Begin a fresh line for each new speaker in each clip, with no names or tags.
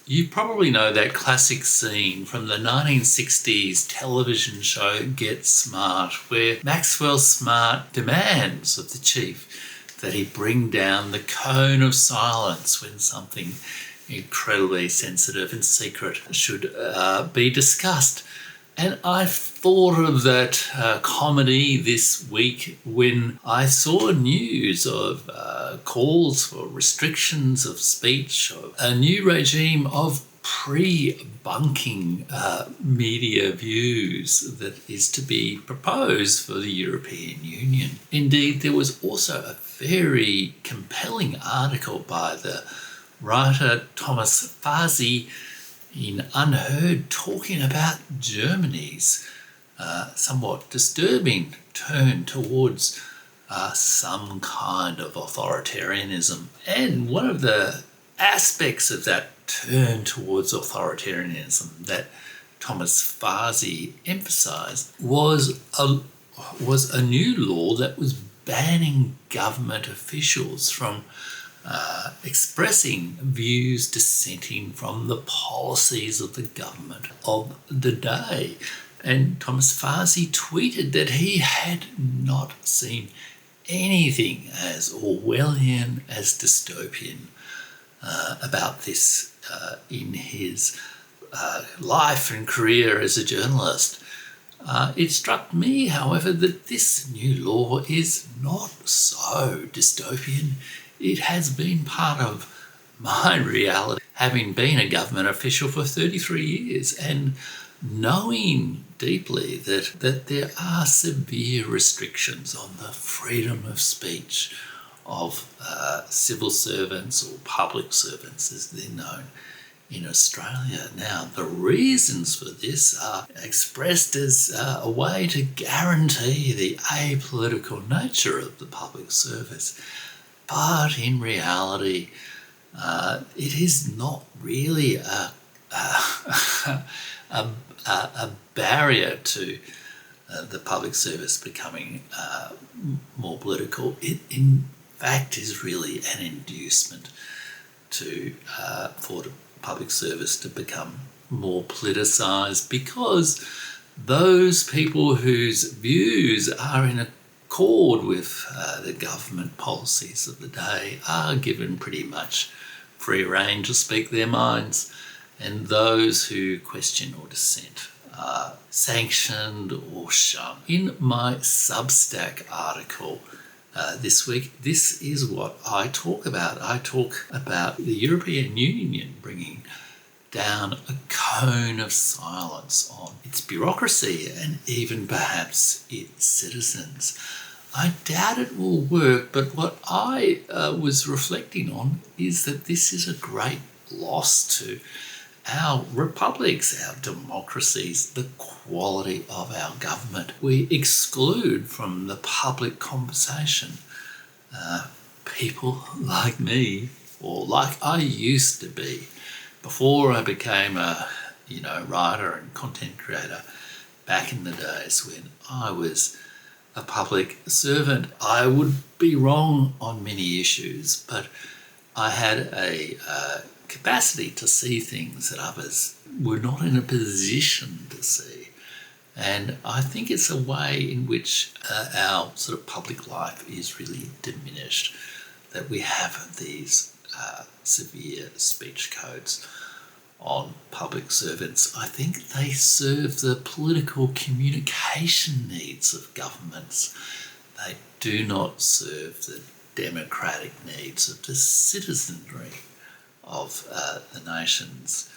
you probably know that classic scene from the 1960s television show Get Smart, where Maxwell Smart demands of the chief that he bring down the cone of silence when something incredibly sensitive and secret should be discussed. And I thought of that comedy this week when I saw news of calls for restrictions of speech, of a new regime of pre-bunking media views that is to be proposed for the European Union. Indeed, there was also a very compelling article by the writer Thomas Fazi in Unheard talking about Germany's somewhat disturbing turn towards some kind of authoritarianism. And one of the aspects of that turn towards authoritarianism that Thomas Fazi emphasised was a new law that was banning government officials from expressing views dissenting from the policies of the government of the day. And Thomas Fazi tweeted that he had not seen anything as Orwellian, as dystopian about this in his life and career as a journalist. It struck me, however, that this new law is not so dystopian. It has been part of my reality, having been a government official for 33 years and knowing deeply that there are severe restrictions on the freedom of speech of civil servants or public servants as they're known in Australia. Now, the reasons for this are expressed as a way to guarantee the apolitical nature of the public service. But in reality, it is not really a barrier to the public service becoming more political. It, in fact, is really an inducement for the public service to become more politicised, because those people whose views are in accord with the government policies of the day are given pretty much free rein to speak their minds, and those who question or dissent are sanctioned or shunned. In my Substack article this week, this is what I talk about. I talk about the European Union bringing down a cone of silence on its bureaucracy and even perhaps its citizens. I doubt it will work, but what I was reflecting on is that this is a great loss to our republics, our democracies, the quality of our government. We exclude from the public conversation people like me, or like I used to be before I became a writer and content creator back in the days when I was a public servant. I would be wrong on many issues, but I had a capacity to see things that others were not in a position to see. And I think it's a way in which our sort of public life is really diminished, that we have these severe speech codes on public servants. I think they serve the political communication needs of governments. They do not serve the democratic needs of the citizenry of the nations.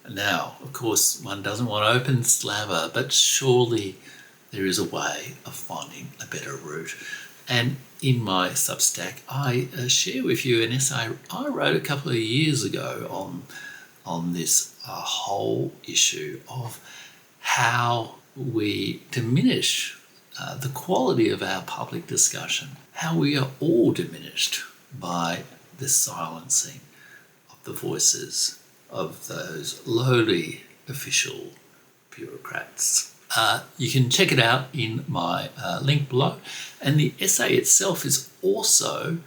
Now, of course, one doesn't want open slaver, but surely there is a way of finding a better route. And in my Substack, I share with you an essay I wrote a couple of years ago on this whole issue of how we diminish the quality of our public discussion, how we are all diminished by the silencing of the voices of those lowly official bureaucrats. You can check it out in my link below, and the essay itself is also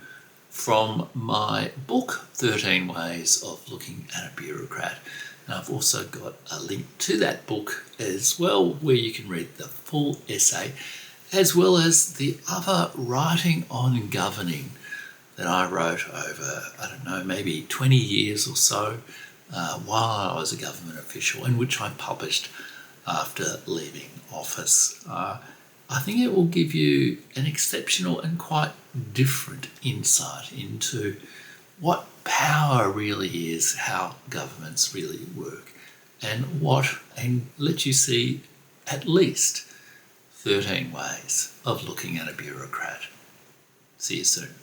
from my book, 13 Ways of Looking at a Bureaucrat. And I've also got a link to that book as well, where you can read the full essay, as well as the other writing on governing that I wrote over, I don't know, maybe 20 years or so while I was a government official, and which I published after leaving office. I think it will give you an exceptional and quite different insight into what power really is, how governments really work, and let you see at least 13 ways of looking at a bureaucrat. See you soon.